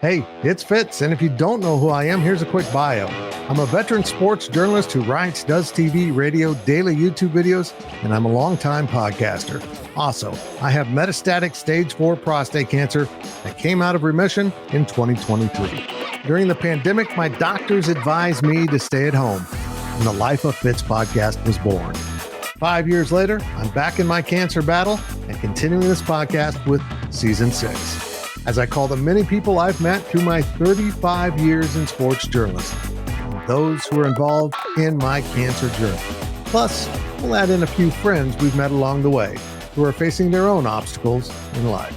Hey, it's Fitz, and if you don't know who I am, here's a quick bio. I'm a veteran sports journalist who writes, does TV, radio, daily YouTube videos, and I'm a longtime podcaster. Also, I have metastatic stage 4 prostate cancer that came out of remission in 2023. During the pandemic, my doctors advised me to stay at home, and the Life of Fitz podcast was born. 5 years later, I'm back in my cancer battle and continuing this podcast with season 6. As I call the many people I've met through my 35 years in sports journalism, and those who are involved in my cancer journey. Plus, we'll add in a few friends we've met along the way who are facing their own obstacles in life.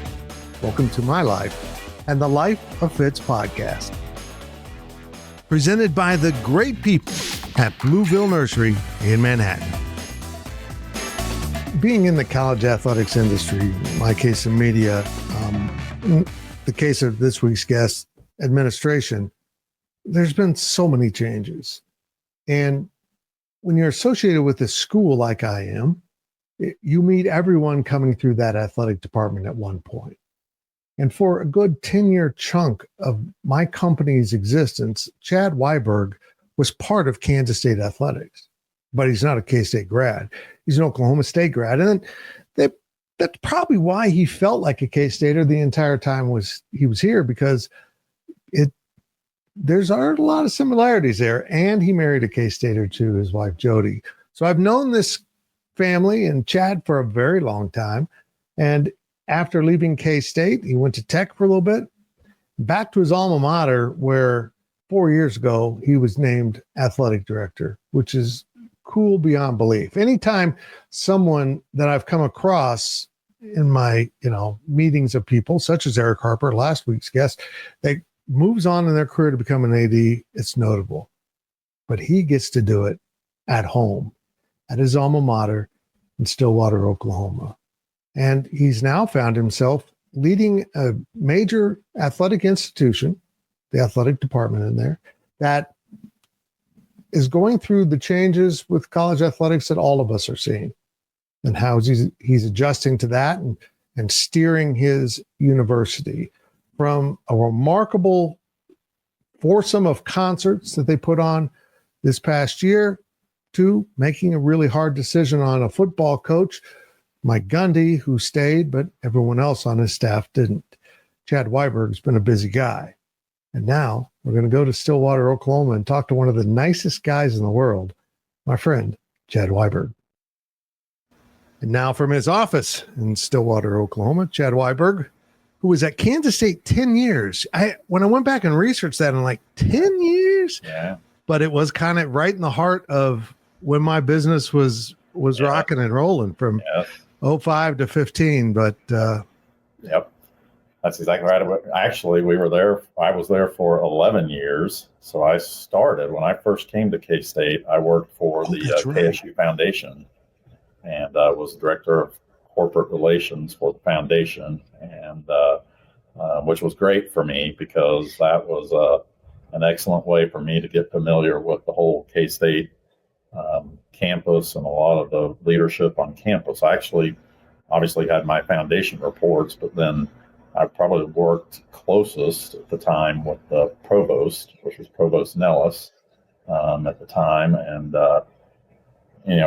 Welcome to my life and the Life of Fitz podcast. Presented by the great people at Blueville Nursery in Manhattan. Being in the college athletics industry, in my case in media, in the case of this week's guest, administration, there's been so many changes. And when you're associated with a school like I am, you meet everyone coming through that athletic department at one point. And for a good 10-year chunk of my company's existence, Chad Weiberg was part of Kansas State Athletics, but he's not a K-State grad. He's an Oklahoma State grad. And that's probably why he felt like a K-Stater the entire time he was here, because there's a lot of similarities there. And he married a K-Stater too, his wife, Jodi. So I've known this family and Chad for a very long time. And after leaving K-State, he went to Tech for a little bit, back to his alma mater, where 4 years ago he was named athletic director, which is cool beyond belief. Anytime someone that I've come across in my, meetings of people, such as Eric Harper, last week's guest, that moves on in their career to become an AD, it's notable. But he gets to do it at home, at his alma mater in Stillwater, Oklahoma. And he's now found himself leading a major athletic institution, the athletic department in there, that is going through the changes with college athletics that all of us are seeing, and how he's adjusting to that and steering his university from a remarkable foursome of concerts that they put on this past year to making a really hard decision on a football coach, Mike Gundy, who stayed, but everyone else on his staff didn't. Chad Weiberg's been a busy guy. And now we're going to go to Stillwater, Oklahoma, and talk to one of the nicest guys in the world, my friend, Chad Weiberg. And now from his office in Stillwater, Oklahoma, Chad Weiberg, who was at Kansas State 10 years. When I went back and researched that, I'm like, 10 years? Yeah. But it was kind of right in the heart of when my business was rocking and rolling from 05 to 15. But yep. That's exactly right. Actually, I was there for 11 years. So I started, when I first came to K-State, I worked for the KSU Foundation, and was director of corporate relations for the foundation, and which was great for me, because that was an excellent way for me to get familiar with the whole K-State campus and a lot of the leadership on campus. I actually obviously had my foundation reports, but then I probably worked closest at the time with the provost, which was Provost Nellis at the time. And,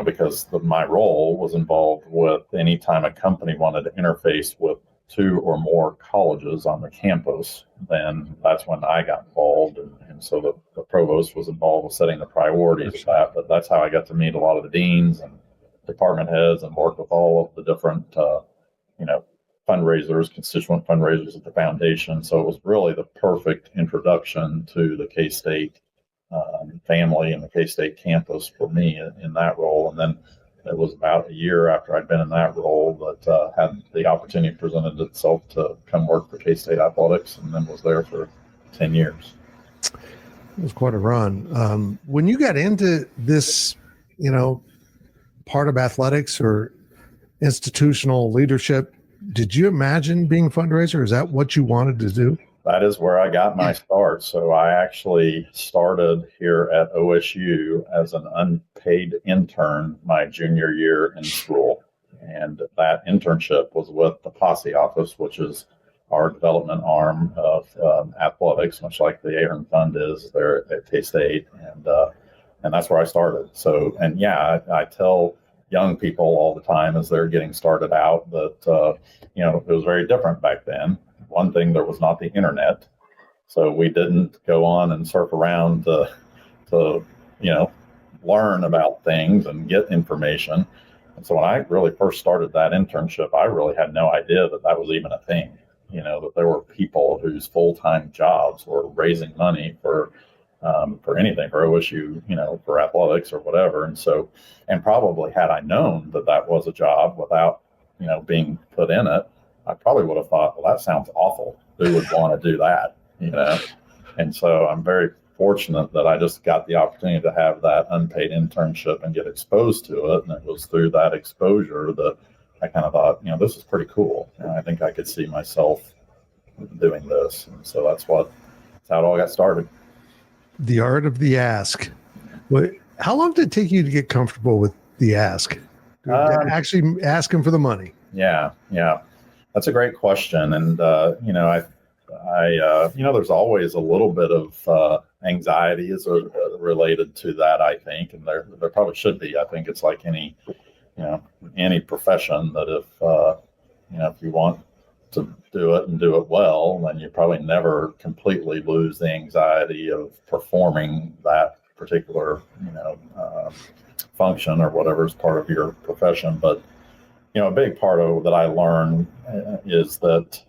because my role was involved with any time a company wanted to interface with 2 or more colleges on the campus, then that's when I got involved. And so the provost was involved with setting the priorities of that. But that's how I got to meet a lot of the deans and department heads and work with all of the different, fundraisers, constituent fundraisers at the foundation. So it was really the perfect introduction to the K-State family and the K-State campus for me in that role. And then it was about a year after I'd been in that role that had the opportunity presented itself to come work for K-State Athletics, and then was there for 10 years. It was quite a run. When you got into this, part of athletics or institutional leadership, did you imagine being a fundraiser? Is that what you wanted to do? That is where I got my start. So I actually started here at OSU as an unpaid intern my junior year in school. And that internship was with the Posse office, which is our development arm of athletics, much like the Ahearn Fund is there at K-State, and that's where I started. So, and yeah, I tell young people all the time as they're getting started out that it was very different back then. One thing, there was not the internet, so we didn't go on and surf around to learn about things and get information. And so when I really first started that internship, I really had no idea that that was even a thing, that there were people whose full-time jobs were raising money for anything, for OSU, for athletics or whatever. And so, and probably had I known that that was a job without, being put in it, I probably would have thought, well, that sounds awful. Who would want to do that, And so I'm very fortunate that I just got the opportunity to have that unpaid internship and get exposed to it. And it was through that exposure that I kind of thought, this is pretty cool. And I think I could see myself doing this. And so that's how it all got started. The art of the ask. How long did it take you to get comfortable with the ask? Actually asking for the money? Yeah. That's a great question. And, there's always a little bit of anxiety related to that, I think, and there probably should be. I think it's like any profession that if you want to do it and do it well, then you probably never completely lose the anxiety of performing that particular, function or whatever is part of your profession. But, a big part of that I learned is that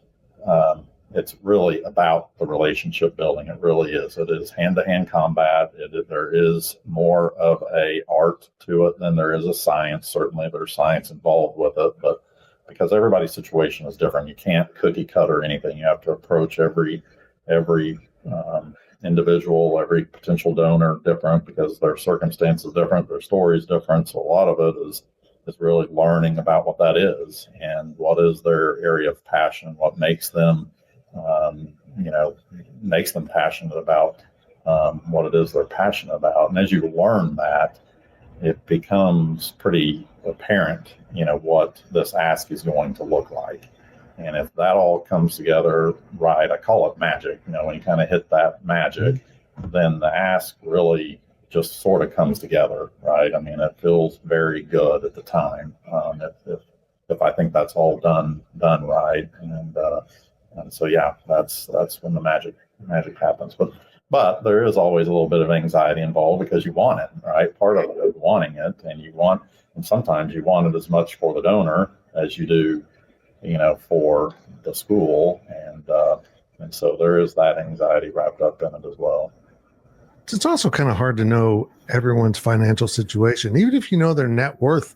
it's really about the relationship building. It really is. It is hand-to-hand combat. There is more of a art to it than there is a science. Certainly there's science involved with it, but because everybody's situation is different, you can't cookie cutter anything. You have to approach every individual, every potential donor different, because their circumstances different, their stories different. So a lot of it is really learning about what that is and what is their area of passion, what makes them passionate about what it is they're passionate about. And as you learn that, it becomes pretty apparent, what this ask is going to look like. And if that all comes together right, I call it magic, when you kind of hit that magic, then the ask really just sort of comes together, right? I mean, it feels very good at the time. If I think that's all done right. And so, yeah, that's when the magic happens. But there is always a little bit of anxiety involved because you want it, right? Part of it is wanting it, and sometimes you want it as much for the donor as you do, for the school. And so there is that anxiety wrapped up in it as well. It's also kind of hard to know everyone's financial situation, even if you know their net worth,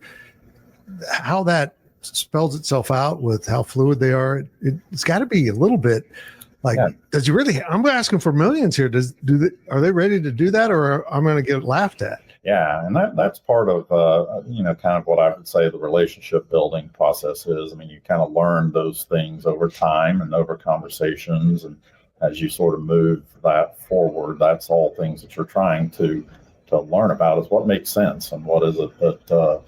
how that spells itself out with how fluid they are. It's got to be a little bit like, does he really? I'm asking for millions here. Are they ready to do that, or I'm going to get laughed at? Yeah, and that's part of kind of what I would say the relationship building process is. I mean, you kind of learn those things over time and over conversations, and as you sort of move that forward, that's all things that you're trying to learn about, is what makes sense and what is it that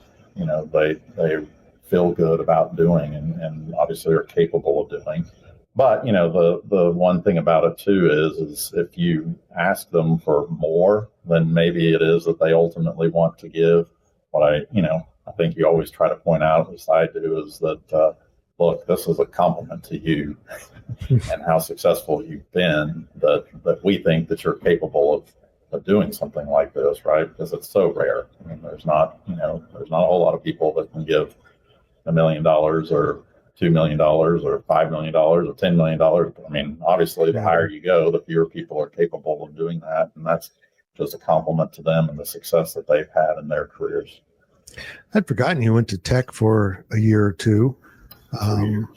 they feel good about doing and obviously are capable of doing. But the one thing about it too is if you ask them for more than maybe it is that they ultimately want to give, what I think you always try to point out, as I do, is that look, this is a compliment to you and how successful you've been, that we think that you're capable of doing something like this, right? Because it's so rare. I mean, there's not a whole lot of people that can give $1 million or $2 million or $5 million or $10 million. I mean, obviously, the higher you go, the fewer people are capable of doing that. And that's just a compliment to them and the success that they've had in their careers. I'd forgotten you went to Tech for a year or two. And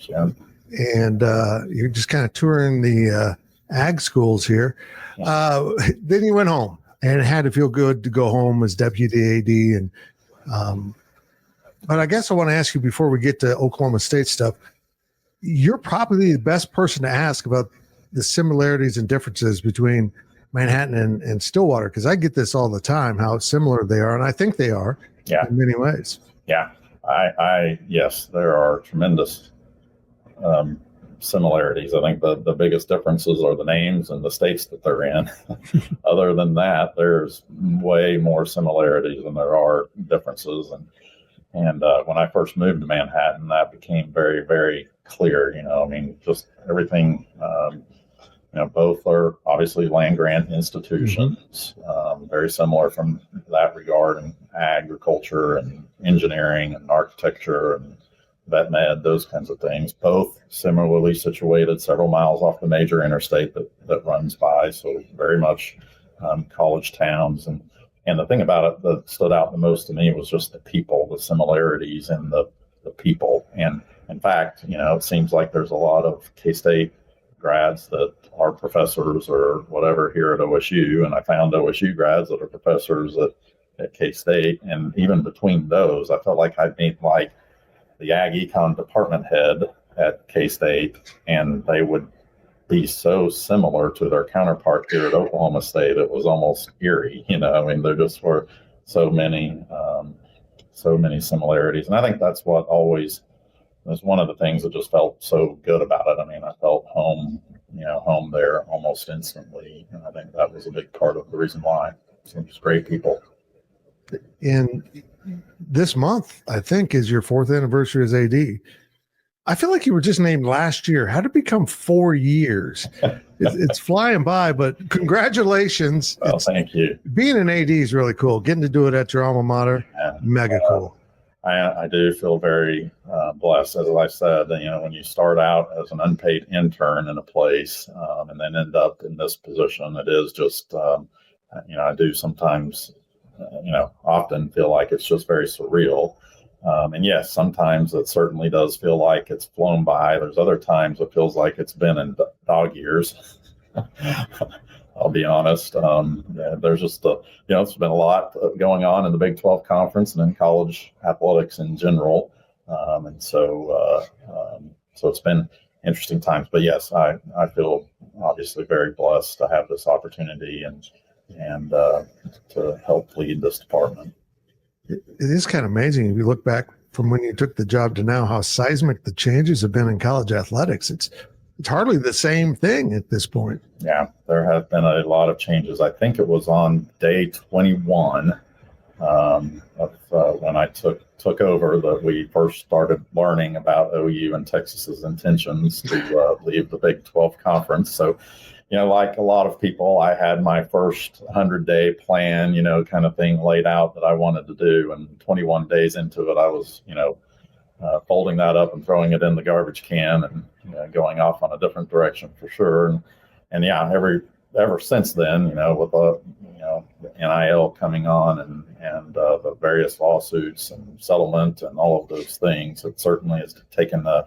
you're just kind of touring the ag schools here. Then you went home and it had to feel good to go home as deputy AD. But I guess I want to ask you before we get to Oklahoma State stuff, you're probably the best person to ask about the similarities and differences between Manhattan and Stillwater, because I get this all the time, how similar they are. And I think they are in many ways. Yeah. Yes, there are tremendous similarities. I think the biggest differences are the names and the states that they're in. Other than that, there's way more similarities than there are differences. And when I first moved to Manhattan, that became very, very clear. I mean, just everything. Both are obviously land grant institutions, very similar from that regard, in agriculture and engineering and architecture and vet med, those kinds of things. Both similarly situated several miles off the major interstate that runs by, so very much college towns. And the thing about it that stood out the most to me was just the people, the similarities in the people. And in fact, it seems like there's a lot of K-State grads that are professors or whatever here at OSU, and I found OSU grads that are professors at K-State. And even between those, I felt like I'd meet like the Ag Econ department head at K-State, and they would be so similar to their counterpart here at Oklahoma State. It was almost eerie. I mean, there just were so many similarities. And I think that's what always was one of the things that just felt so good about it. I mean, I felt home there almost instantly. And I think that was a big part of the reason why. Some just great people. And this month, I think, is your 4th anniversary as AD. I feel like you were just named last year. How did it become 4 years? It's flying by, but congratulations. Well, thank you. Being an AD is really cool. Getting to do it at your alma mater, mega cool. I do feel very blessed. As I said, when you start out as an unpaid intern in a place and then end up in this position, it is just, I do sometimes, often feel like it's just very surreal. And yes, sometimes it certainly does feel like it's flown by. There's other times it feels like it's been in dog years. I'll be honest. There's just it's been a lot going on in the Big 12 conference and in college athletics in general. And so it's been interesting times, but yes, I feel obviously very blessed to have this opportunity and to help lead this department. It is kind of amazing if you look back from when you took the job to now, how seismic the changes have been in college athletics. It's hardly the same thing at this point. Yeah, there have been a lot of changes. I think it was on day 21 of when I took over that we first started learning about OU and Texas's intentions to leave the Big 12 conference. So, like a lot of people, I had my first 100-day plan, kind of thing laid out that I wanted to do. And 21 days into it, I was, folding that up and throwing it in the garbage can and going off on a different direction for sure. And yeah, ever since then, with the NIL coming on and the various lawsuits and settlement and all of those things, it certainly has taken a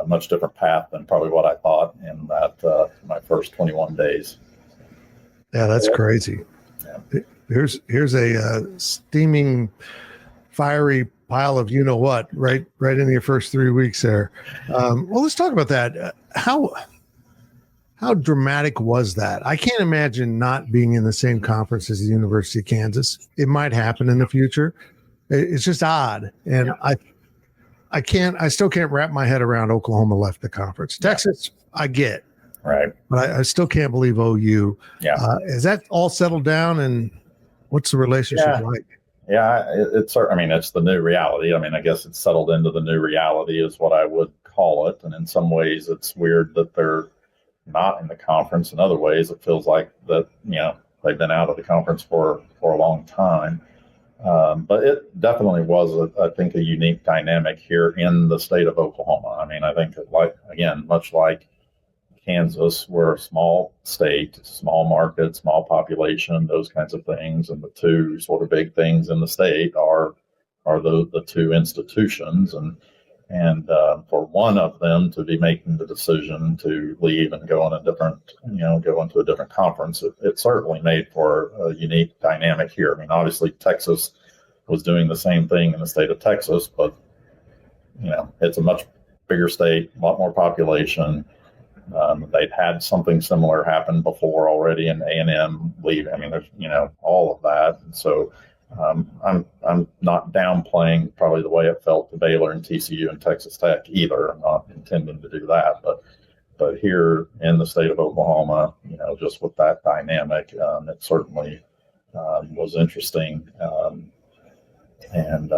much different path than probably what I thought in that my first 21 days. Yeah, that's crazy. Yeah. Here's a steaming, fiery pile of what right in your first 3 weeks there. Well, let's talk about that. How dramatic was that? I can't imagine not being in the same conference as the University of Kansas. It might happen in the future. It's just odd, and yeah. I still can't wrap my head around Oklahoma left the conference. Texas, I get. Right. But I still can't believe OU. Yeah. Is that all settled down, and what's the relationship like? Yeah, it's the new reality. I guess it's settled into the new reality is what I would call it. And in some ways it's weird that they're not in the conference. In other ways, it feels like that, they've been out of the conference for a long time. But it definitely was, I think, a unique dynamic here in the state of Oklahoma. I think much like Kansas, we're a small state, small market, small population, those kinds of things. And the two sort of big things in the state are the two institutions. And for one of them to be making the decision to leave and go into a different conference, it certainly made for a unique dynamic here. Obviously Texas was doing the same thing in the state of Texas, but it's a much bigger state, a lot more population. They'd had something similar happen before already in A&M leave. There's, all of that. And so I'm not downplaying probably the way it felt to Baylor and TCU and Texas Tech either. I'm not intending to do that, but here in the state of Oklahoma, just with that dynamic, it certainly was interesting. And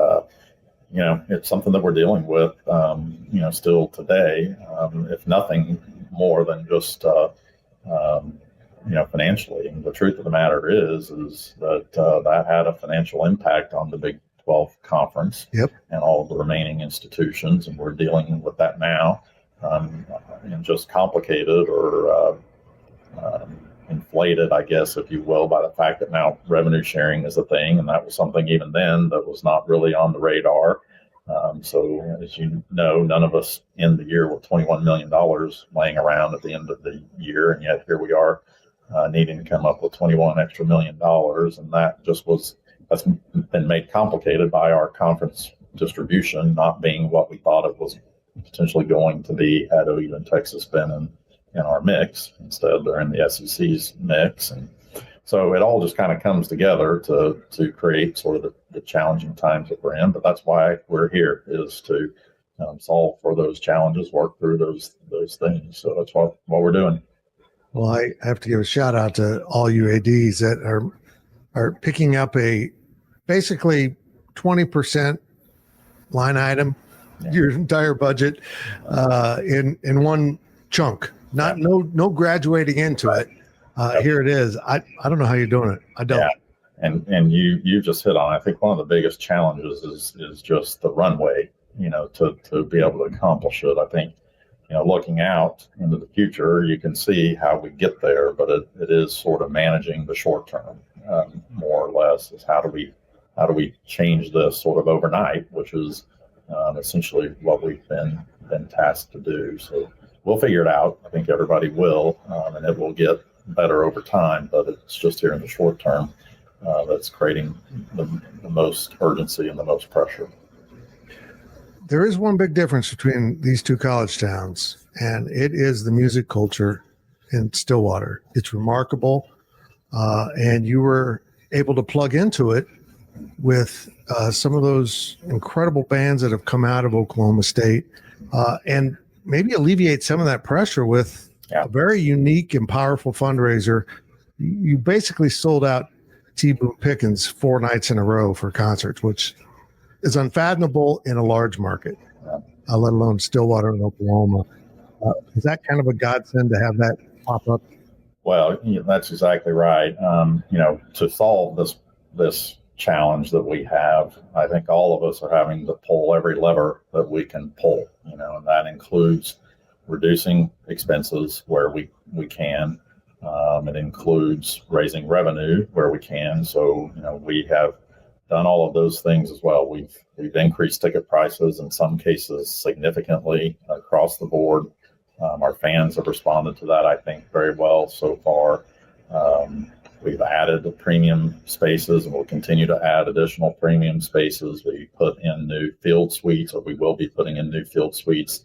it's something that we're dealing with, still today, if nothing more than just, financially. And the truth of the matter is that that had a financial impact on the Big 12 conference. Yep. And all of the remaining institutions. And we're dealing with that now, and just complicated or inflated, I guess, if you will, by the fact that now revenue sharing is a thing. And that was something even then that was not really on the radar. So as you know, none of us end the year with $21 million laying around at the end of the year. And yet here we are needing to come up with $21 extra million. And that's been made complicated by our conference distribution not being what we thought it was potentially going to be had OU and Texas been in our mix. Instead, they're in the SEC's mix. And so it all just kind of comes together to create sort of the challenging times that we're in. But that's why we're here, is to solve for those challenges, work through those things. So that's what we're doing. Well, I have to give a shout out to all you ADs that are picking up a basically 20% line item, your entire budget in one chunk. No graduating into it. Here it is. I don't know how you're doing it. I don't. Yeah. And you just hit on, I think one of the biggest challenges is just the runway, to be able to accomplish it. I think, looking out into the future, you can see how we get there, but it is sort of managing the short term, more or less, is how do we change this sort of overnight, which is essentially what we've been tasked to do. So we'll figure it out. I think everybody will, and it will get better over time, but it's just here in the short term that's creating the most urgency and the most pressure. There is one big difference between these two college towns, and it is the music culture in Stillwater. It's remarkable, and you were able to plug into it with some of those incredible bands that have come out of Oklahoma State, and maybe alleviate some of that pressure with a very unique and powerful fundraiser. You basically sold out T. Boone Pickens 4 nights in a row for concerts, which is unfathomable in a large market, let alone Stillwater in Oklahoma. Is that kind of a godsend to have that pop up? Well, that's exactly right. To solve this challenge that we have, I think all of us are having to pull every lever that we can pull, and that includes reducing expenses where we can. It includes raising revenue where we can. So, we have done all of those things as well. We've increased ticket prices in some cases significantly across the board. Our fans have responded to that, I think, very well so far. We've added the premium spaces, and we'll continue to add additional premium spaces. We put in new field suites, or we will be putting in new field suites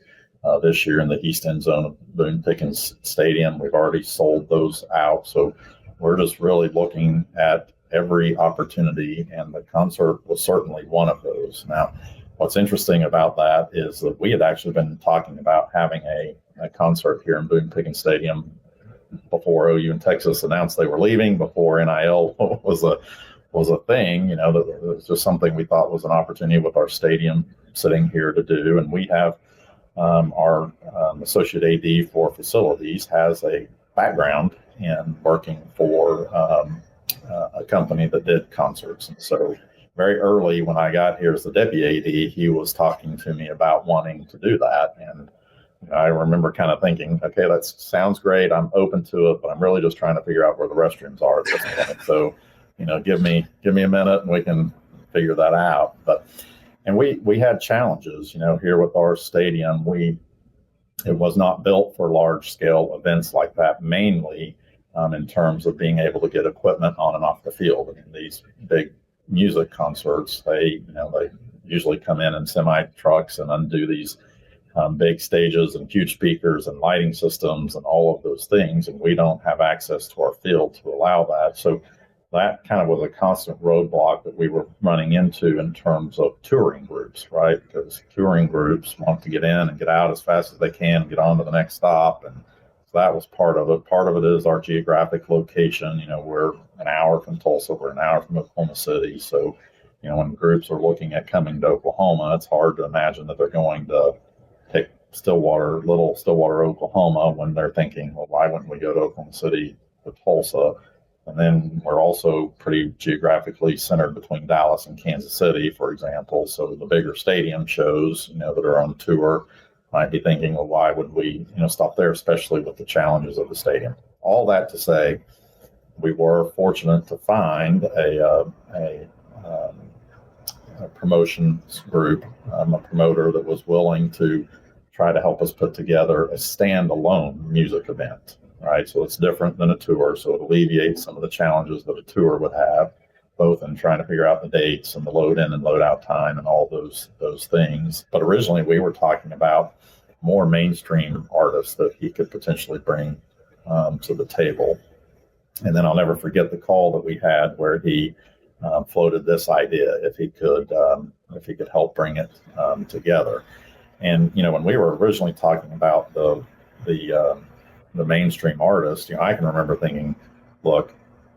this year in the east end zone of Boone Pickens Stadium. We've already sold those out. So we're just really looking at every opportunity, and the concert was certainly one of those. Now, what's interesting about that is that we had actually been talking about having a concert here in Boone Pickens Stadium before OU and Texas announced they were leaving, before NIL was a thing. That was just something we thought was an opportunity with our stadium sitting here to do. And we have our associate AD for facilities has a background in working for a company that did concerts. And so very early when I got here as the deputy AD, he was talking to me about wanting to do that. And I remember kind of thinking, okay, that sounds great. I'm open to it, but I'm really just trying to figure out where the restrooms are at this point. So, give me a minute and we can figure that out. And we had challenges, here with our stadium. It was not built for large scale events like that, mainly in terms of being able to get equipment on and off the field. I mean, these big music concerts, they usually come in semi trucks and undo these big stages and huge speakers and lighting systems and all of those things. And we don't have access to our field to allow that. So that kind of was a constant roadblock that we were running into in terms of touring groups, right? Because touring groups want to get in and get out as fast as they can and get on to the next stop. And so that was part of it. Part of it is our geographic location. We're an hour from Tulsa, we're an hour from Oklahoma City. So, when groups are looking at coming to Oklahoma, it's hard to imagine that they're going to take little Stillwater, Oklahoma, when they're thinking, well, why wouldn't we go to Oklahoma City or Tulsa? And then we're also pretty geographically centered between Dallas and Kansas City, for example. So the bigger stadium shows, that are on tour might be thinking, well, why would we, stop there, especially with the challenges of the stadium? All that to say, we were fortunate to find a promotions group, a promoter that was willing to try to help us put together a standalone music event, right? So it's different than a tour. So it alleviates some of the challenges that a tour would have, both in trying to figure out the dates and the load in and load out time and all those things. But originally we were talking about more mainstream artists that he could potentially bring to the table. And then I'll never forget the call that we had where he floated this idea if he could help bring it together. And when we were originally talking about the mainstream artist, I can remember thinking, look,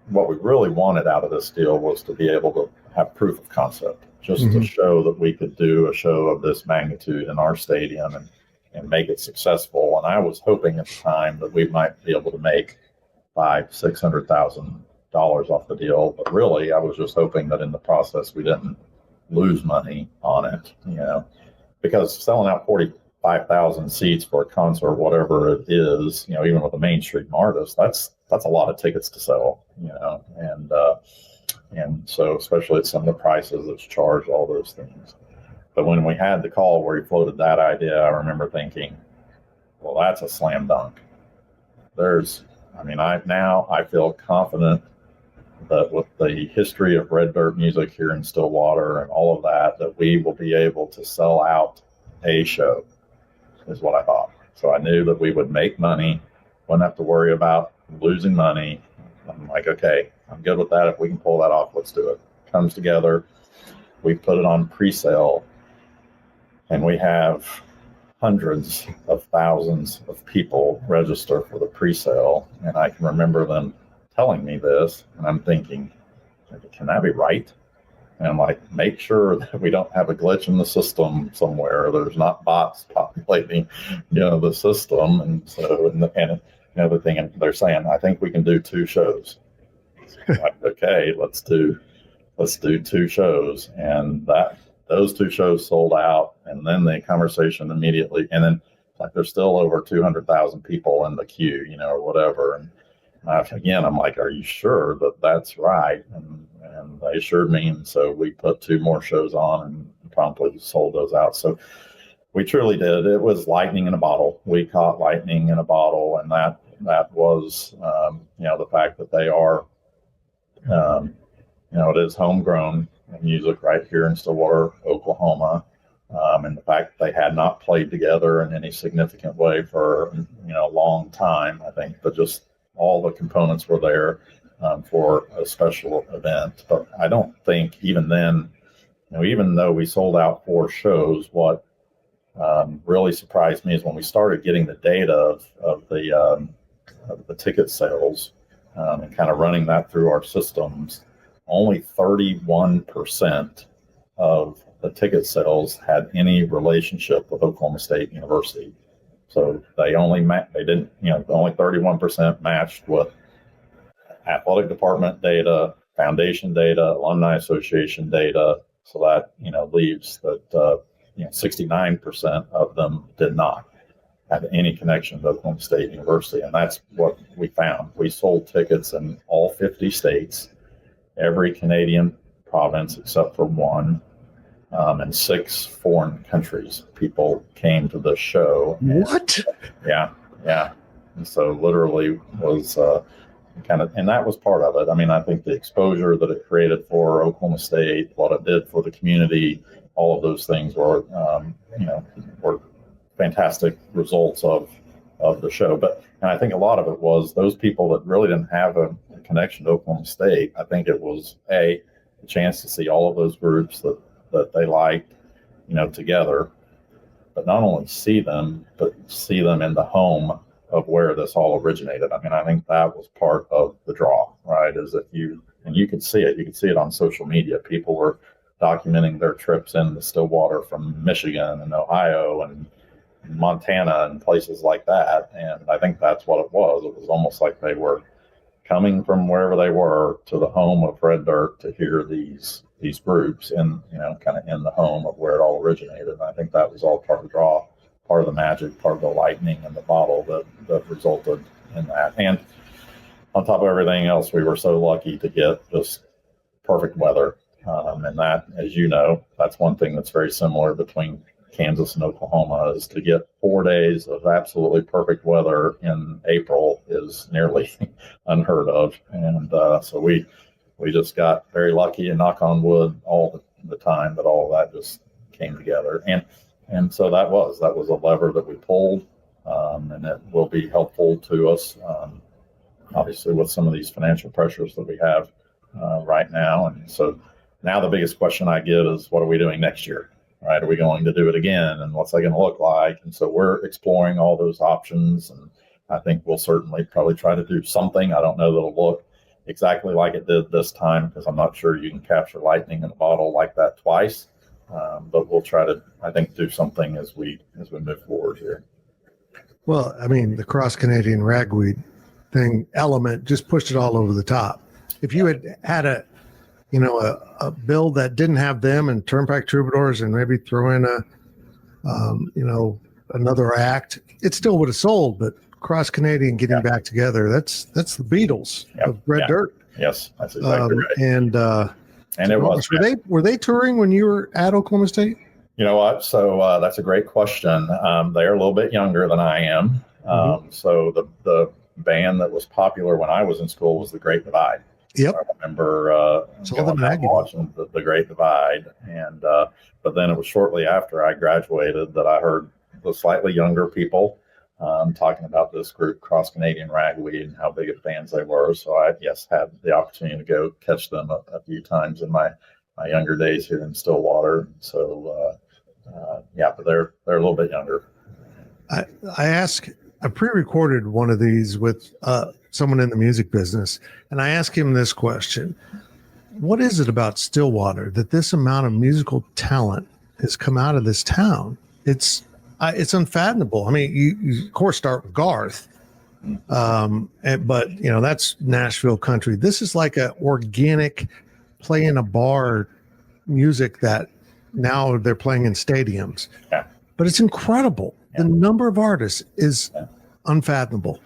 what we really wanted out of this deal was to be able to have proof of concept, just to show that we could do a show of this magnitude in our stadium and make it successful. And I was hoping at the time that we might be able to make $500,000-$600,000 off the deal, but really I was just hoping that in the process we didn't lose money on it, because selling out 45,000 seats for a concert, whatever it is, even with a mainstream artist, that's a lot of tickets to sell, and so especially at some of the prices that's charged, all those things. But when we had the call where he floated that idea, I remember thinking, well, that's a slam dunk. I feel confident that with the history of red dirt music here in Stillwater and all of that we will be able to sell out a show, is what I thought. So I knew that we would make money, wouldn't have to worry about losing money. I'm like, okay, I'm good with that. If we can pull that off, let's do it. Comes together. We put it on pre-sale, and we have hundreds of thousands of people register for the pre-sale. And I can remember them telling me this, and I'm thinking, can that be right? And I'm like, make sure that we don't have a glitch in the system somewhere. There's not bots populating, the system. And so, and the thing they're saying, I think we can do 2 shows. Like, okay, let's do 2 shows. And those 2 shows sold out. And then the conversation immediately, and then like there's still over 200,000 people in the queue, or whatever. And again, I'm like, are you sure that that's right? And they assured me. And so we put 2 more shows on and promptly sold those out. So we truly did. It was lightning in a bottle. We caught lightning in a bottle. And that was, the fact that they are, it is homegrown music right here in Stillwater, Oklahoma. And the fact that they had not played together in any significant way for, a long time, I think, but just all the components were there for a special event. But I don't think even then, even though we sold out 4 shows, what really surprised me is when we started getting the data of the ticket sales and kind of running that through our systems, only 31% of the ticket sales had any relationship with Oklahoma State University. So they only only 31% matched with athletic department data, foundation data, alumni association data. So that, leaves that, 69% of them did not have any connection to Oklahoma State University. And that's what we found. We sold tickets in all 50 states, every Canadian province except for 1. And 6 foreign countries. People came to the show. What? Yeah. And so literally was and that was part of it. I think the exposure that it created for Oklahoma State, what it did for the community, all of those things were, were fantastic results of the show. And I think a lot of it was those people that really didn't have connection to Oklahoma State, I think it was a chance to see all of those groups that they liked, together, but not only see them, but see them in the home of where this all originated. I mean, I think that was part of the draw, right? Is that you could see it. You could see it on social media. People were documenting their trips into Stillwater from Michigan and Ohio and Montana and places like that. And I think that's what it was. It was almost like they were coming from wherever they were to the home of Red Dirt to hear these groups and, kind of in the home of where it all originated. And I think that was all part of the draw, part of the magic, part of the lightning in the bottle that resulted in that. And on top of everything else, we were so lucky to get just perfect weather. And that, as you know, that's one thing that's very similar between Kansas and Oklahoma, is to get 4 days of absolutely perfect weather in April is nearly unheard of. And so we just got very lucky, and knock on wood all the time that all of that just came together. And so that was a lever that we pulled, and it will be helpful to us, obviously, with some of these financial pressures that we have right now. And so now the biggest question I get is, what are we doing next year? Right? Are we going to do it again? And what's that going to look like? And so we're exploring all those options. And I think we'll certainly probably try to do something. I don't know that it'll look exactly like it did this time, because I'm not sure you can capture lightning in a bottle like that twice. But we'll try to, I think, do something as we move forward here. Well, I mean, the cross-Canadian ragweed thing element just pushed it all over the top. If you had a bill that didn't have them and Turnpike Troubadours and maybe throw in another act, it still would have sold. But cross-Canadian getting back together, that's the Beatles of Red Dirt. Yes, that's exactly right. And it was. Were they touring when you were at Oklahoma State? You know what? So that's a great question. They're a little bit younger than I am. So the band that was popular when I was in school was the Great Divide. Yep. I remember watching the Great Divide. And but then it was shortly after I graduated that I heard the slightly younger people talking about this group, Cross Canadian Ragweed, and how big of fans they were. So I, had the opportunity to go catch them a few times in my younger days here in Stillwater. So, but they're a little bit younger. I pre-recorded one of these with someone in the music business, and I asked him this question: what is it about Stillwater that this amount of musical talent has come out of this town? It's unfathomable. I mean, you of course start with Garth, but that's Nashville country. This is like a organic play in a bar music that now they're playing in stadiums. Yeah. But it's incredible. Yeah. The number of artists is unfathomable.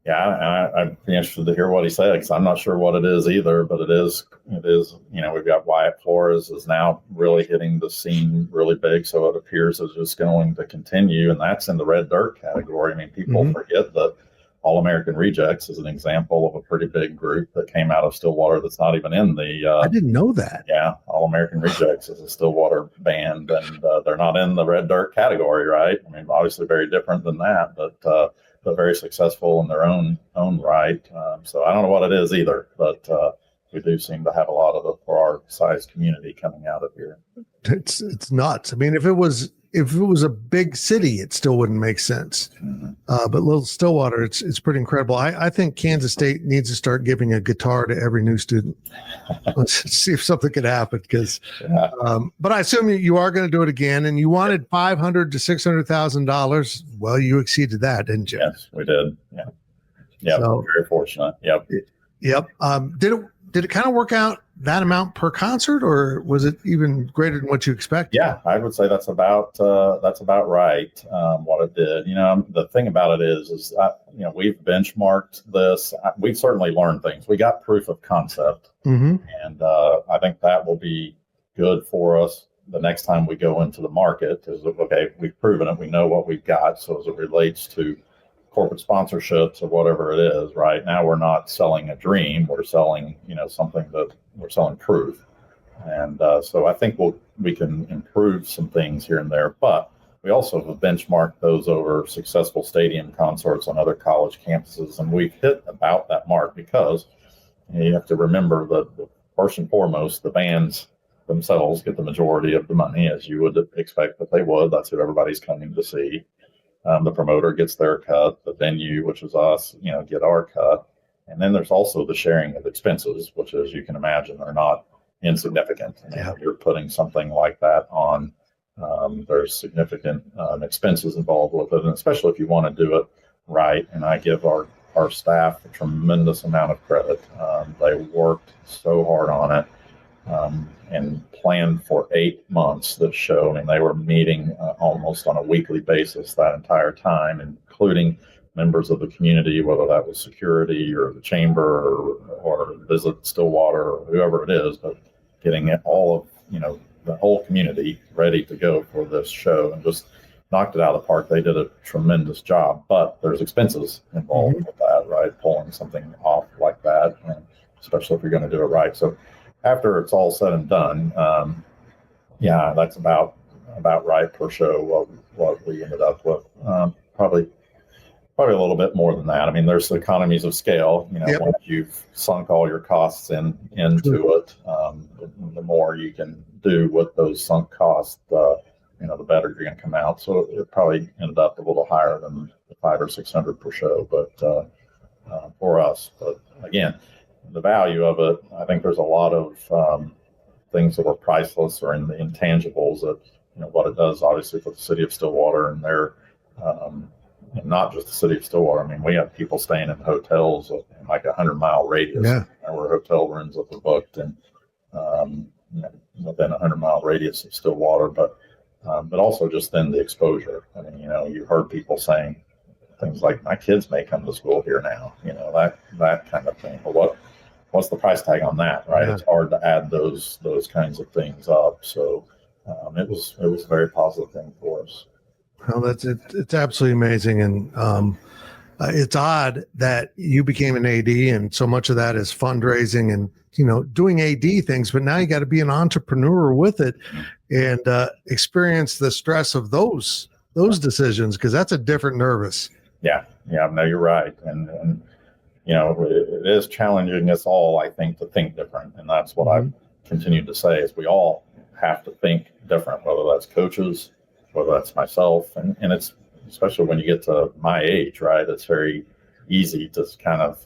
Yeah, I'd be interested to hear what he said, because I'm not sure what it is either, but it is, we've got Wyatt Flores is now really hitting the scene really big. So it appears it's just going to continue. And that's in the Red Dirt category. I mean, people forget that All American Rejects is an example of a pretty big group that came out of Stillwater that's not even in the... I didn't know that. Yeah, All American Rejects is a Stillwater band, and they're not in the Red Dirt category, right? I mean, obviously very different than that, but very successful in their own right. So I don't know what it is either, but we do seem to have a lot of it for our size community coming out of here. It's nuts. I mean, if it was a big city, it still wouldn't make sense. But little Stillwater, it's pretty incredible. I think Kansas State needs to start giving a guitar to every new student. Let's see if something could happen. But I assume you are going to do it again, and you wanted $500,000 to $600,000. Well, you exceeded that, didn't you? Yes, we did. Yeah. Yep. So, very fortunate. Yep. Yep. Did it kind of work out that amount per concert, or was it even greater than what you expected? Yeah, I would say that's about right. What it did. The thing about it is we've benchmarked this. We've certainly learned things. We got proof of concept, and I think that will be good for us the next time we go into the market. Is okay? We've proven it. We know what we've got. So as it relates to corporate sponsorships or whatever it is, right now we're not selling a dream, we're selling something that we're selling proof. And so I think we can improve some things here and there, but we also have benchmarked those over successful stadium concerts on other college campuses, and we've hit about that mark, because you have to remember that first and foremost, the bands themselves get the majority of the money, as you would expect that they would. That's who everybody's coming to see. The promoter gets their cut, the venue, which is us, get our cut. And then there's also the sharing of expenses, which, as you can imagine, are not insignificant. You're putting something like that on. There's significant expenses involved with it, and especially if you want to do it right. And I give our staff a tremendous amount of credit. They worked so hard on it and planned for 8 months this show. I mean, they were meeting almost on a weekly basis that entire time, including members of the community, whether that was security or the chamber or Visit Stillwater or whoever it is, but getting all of, the whole community ready to go for this show, and just knocked it out of the park. They did a tremendous job, but there's expenses involved with that, right? Pulling something off like that, and especially if you're going to do it right. So after it's all said and done, that's about right per show, what we ended up with. Probably a little bit more than that. I mean, there's economies of scale. Once you've sunk all your costs into it, the more you can do with those sunk costs, the better you're going to come out. So it probably ended up a little higher than the 500 or 600 per show, but for us. But again, the value of it, I think there's a lot of things that were priceless or in the intangibles that what it does, obviously, for the city of Stillwater and their. And not just the city of Stillwater. I mean, we have people staying in hotels in like 100-mile radius. Yeah. There were hotel rooms that were booked and within a 100-mile radius of Stillwater, but also just then the exposure. I mean, you heard people saying things like, "My kids may come to school here now," that kind of thing. But what's the price tag on that, right? Yeah. It's hard to add those kinds of things up. So it was a very positive thing for us. Well, it's absolutely amazing, and it's odd that you became an AD, and so much of that is fundraising and doing AD things. But now you got to be an entrepreneur with it, and experience the stress of those decisions, because that's a different nervous. Yeah, no, you're right, and it is challenging us all, I think, to think different, and that's what I've continued to say is we all have to think different, whether that's coaches, whether that's myself, and it's especially when you get to my age, right? It's very easy to kind of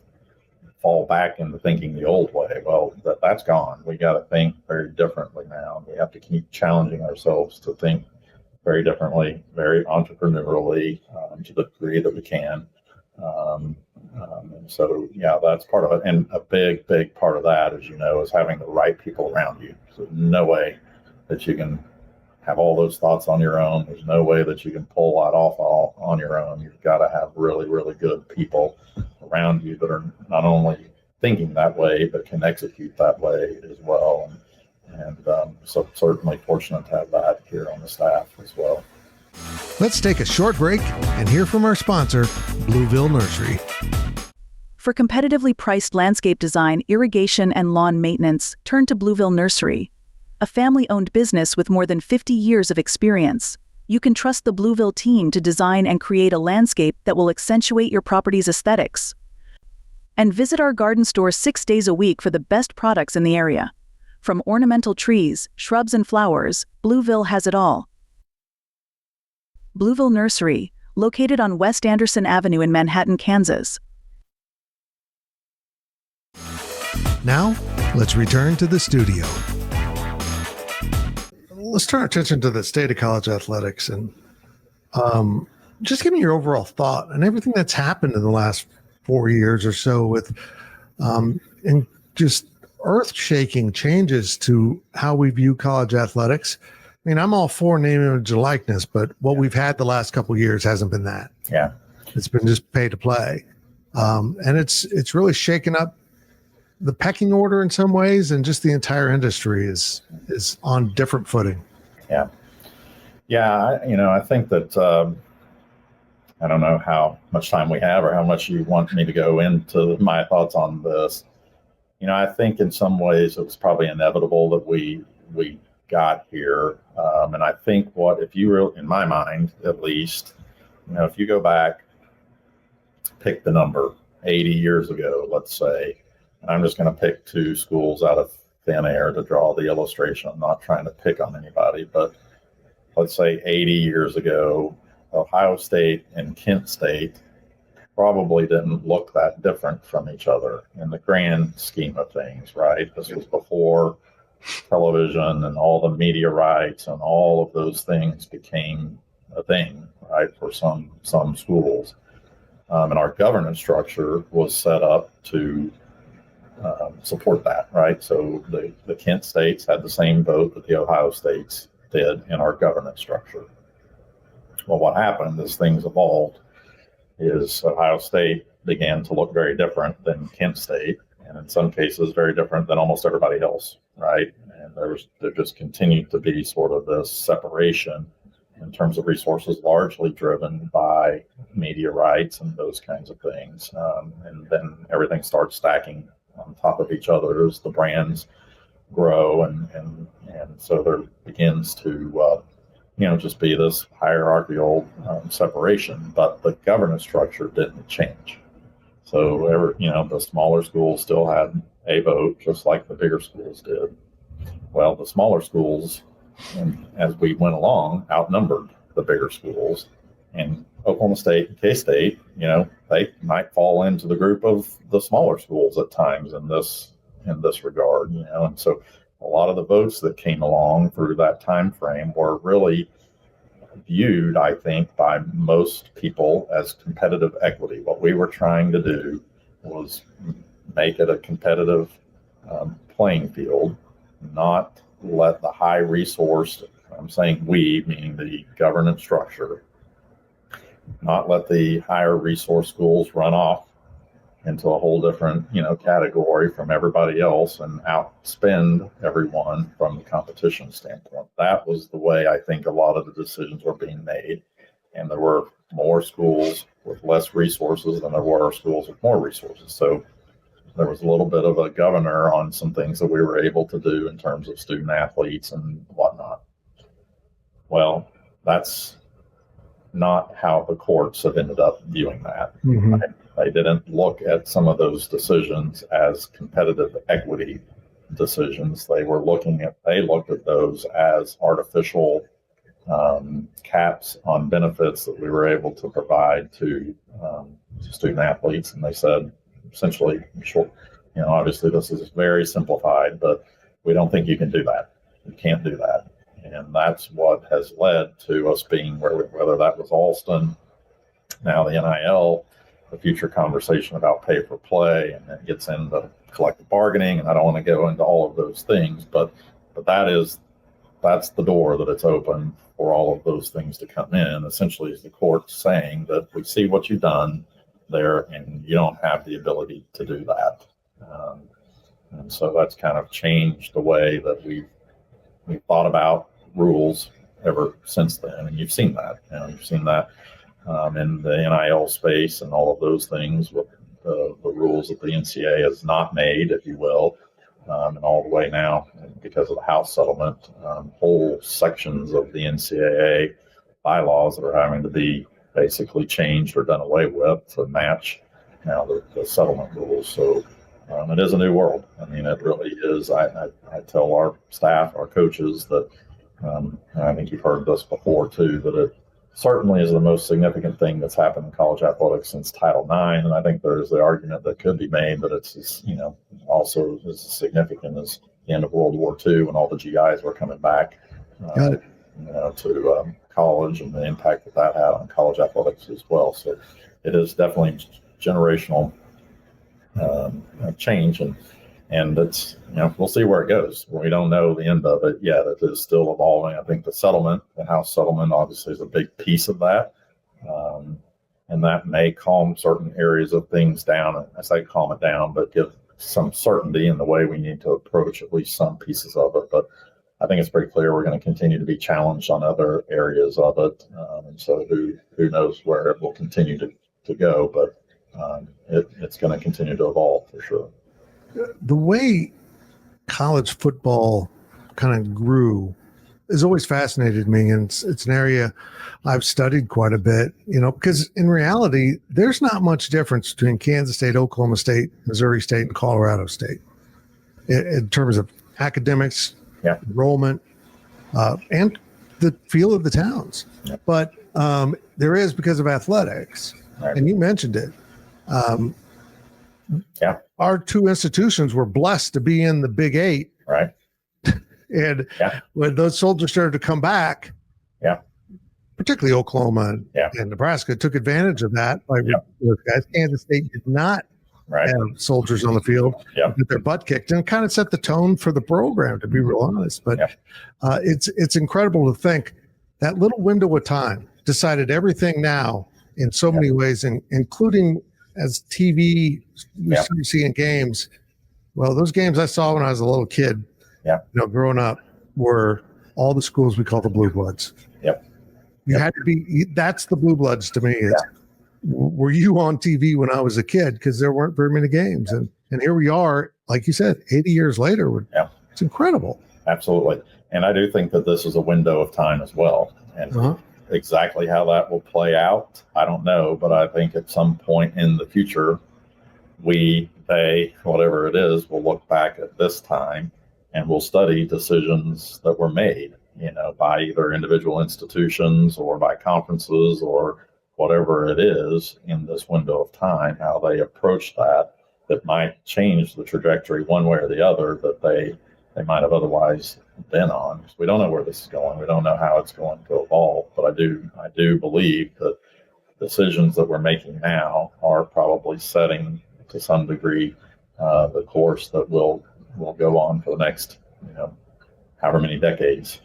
fall back into thinking the old way. Well, that's gone. We got to think very differently now. We have to keep challenging ourselves to think very differently, very entrepreneurially, to the degree that we can. And so, that's part of it. And a big, big part of that, as you know, is having the right people around you. So no way that you can have all those thoughts on your own. There's no way that you can pull that off all on your own. You've got to have really, really good people around you that are not only thinking that way, but can execute that way as well. And so certainly fortunate to have that here on the staff as well. Let's take a short break and hear from our sponsor, Blueville Nursery. For competitively priced landscape design, irrigation, and lawn maintenance, turn to Blueville Nursery. A family-owned business with more than 50 years of experience. You can trust the Blueville team to design and create a landscape that will accentuate your property's aesthetics. And visit our garden store 6 days a week for the best products in the area. From ornamental trees, shrubs, and flowers, Blueville has it all. Blueville Nursery, located on West Anderson Avenue in Manhattan, Kansas. Now, let's return to the studio. Let's turn our attention to the state of college athletics, and just give me your overall thought and everything that's happened in the last 4 years or so with and just earth-shaking changes to how we view college athletics. I mean, I'm all for name, image, and likeness, but what we've had the last couple of years hasn't been that. Yeah, it's been just pay to play, and it's really shaken up the pecking order in some ways, and just the entire industry is on different footing. Yeah. I think that I don't know how much time we have or how much you want me to go into my thoughts on this. I think in some ways it was probably inevitable that we got here, and I think in my mind at least, if you go back, pick the number 80 years ago, let's say. I'm just going to pick two schools out of thin air to draw the illustration. I'm not trying to pick on anybody, but let's say 80 years ago, Ohio State and Kent State probably didn't look that different from each other in the grand scheme of things, right? This was before television and all the media rights and all of those things became a thing, right, for some schools. And our governance structure was set up to support that, right? So the Kent States had the same vote that the Ohio States did in our governance structure. Well, what happened as things evolved is Ohio State began to look very different than Kent State, and in some cases very different than almost everybody else, right? And there just continued to be sort of this separation in terms of resources, largely driven by media rights and those kinds of things. And then everything starts stacking on top of each other as the brands grow, and so there begins to just be this hierarchical separation, but the governance structure didn't change. So the smaller schools still had a vote, just like the bigger schools did. Well, the smaller schools, as we went along, outnumbered the bigger schools, and Oklahoma State and K-State, they might fall into the group of the smaller schools at times in this regard, and so a lot of the votes that came along through that time frame were really viewed, I think, by most people as competitive equity. What we were trying to do was make it a competitive playing field, not let the high resource, I'm saying we, meaning the governance structure, not let the higher resource schools run off into a whole different, category from everybody else and outspend everyone from the competition standpoint. That was the way I think a lot of the decisions were being made. And there were more schools with less resources than there were schools with more resources. So there was a little bit of a governor on some things that we were able to do in terms of student athletes and whatnot. Well, that's not how the courts have ended up viewing that. Mm-hmm. They didn't look at some of those decisions as competitive equity decisions. They looked at those as artificial caps on benefits that we were able to provide to student athletes. And they said, essentially, obviously this is very simplified, but we don't think you can do that. You can't do that. And that's what has led to us being whether that was Alston, now the NIL, the future conversation about pay for play, and it gets into collective bargaining, and I don't want to go into all of those things, but that's the door that it's open for all of those things to come in. Essentially, is the court saying that we see what you've done there, and you don't have the ability to do that. And so that's kind of changed the way that we've thought about rules ever since then. And you've seen that. You've seen that in the NIL space and all of those things with the rules that the NCAA has not made, if you will, and all the way now, because of the House settlement, whole sections of the NCAA bylaws that are having to be basically changed or done away with to match now the settlement rules. So it is a new world. I mean, it really is. I tell our staff, our coaches that, and I think you've heard this before too, that it certainly is the most significant thing that's happened in college athletics since Title IX. And I think there's the argument that could be made that it's, also as significant as the end of World War II when all the GIs were coming back to college, and the impact that had on college athletics as well. So it is definitely generational change, and it's we'll see where it goes. We don't know the end of it yet. It is still evolving. I think the House settlement obviously is a big piece of that, and that may calm certain areas of things down. I say calm it down, but give some certainty in the way we need to approach at least some pieces of it. But I think it's pretty clear we're going to continue to be challenged on other areas of it, and so who knows where it will continue to go, but it's going to continue to evolve for sure. The way college football kind of grew, has always fascinated me, and it's an area I've studied quite a bit, because in reality, there's not much difference between Kansas State, Oklahoma State, Missouri State, and Colorado State in terms of academics, enrollment, and the feel of the towns. Yeah. But there is because of athletics, right. And you mentioned it. Our two institutions were blessed to be in the Big Eight. Right. And when those soldiers started to come back, particularly Oklahoma and Nebraska took advantage of that. Like guys, Kansas State did not have soldiers on the field with their butt kicked, and kind of set the tone for the program, to be real honest. But it's incredible to think that little window of time decided everything now in so many ways, including as TV, you see in games. Well, those games I saw when I was a little kid, growing up, were all the schools we call the Blue Bloods. You had to be, that's the Blue Bloods to me. Were you on TV when I was a kid? Because there weren't very many games. And here we are, like you said, 80 years later. It's incredible. Absolutely. And I do think that this is a window of time as well. And exactly how that will play out, I don't know. But I think at some point in the future, they, whatever it is, will look back at this time and will study decisions that were made, by either individual institutions or by conferences or whatever it is in this window of time, how they approach that might change the trajectory one way or the other that they might have otherwise been on. We don't know where this is going. We don't know how it's going to evolve, but I do believe that decisions that we're making now are probably setting to some degree the course that will go on for the next, however many decades,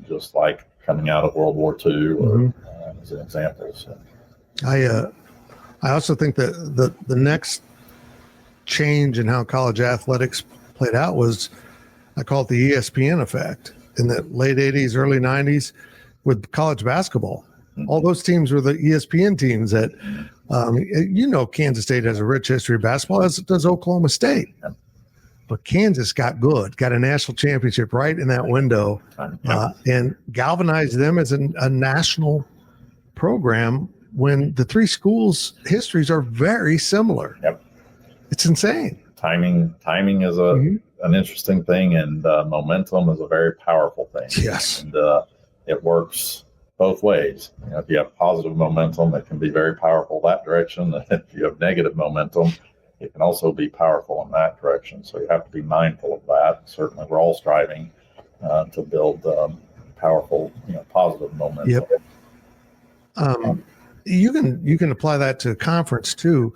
just like coming out of World War II or, as an example. So. I also think that the next change in how college athletics played out was, I call it the ESPN effect, in the late 80s, early 90s with college basketball. All those teams were the ESPN teams that, Kansas State has a rich history of basketball, as does Oklahoma State. But Kansas got a national championship right in that window, and galvanized them as a national program when the three schools' histories are very similar. It's insane. Timing is an interesting thing, and momentum is a very powerful thing. Yes. And it works both ways. If you have positive momentum, it can be very powerful that direction. If you have negative momentum, it can also be powerful in that direction. So you have to be mindful of that. Certainly, we're all striving to build powerful, positive momentum. You can apply that to conference too.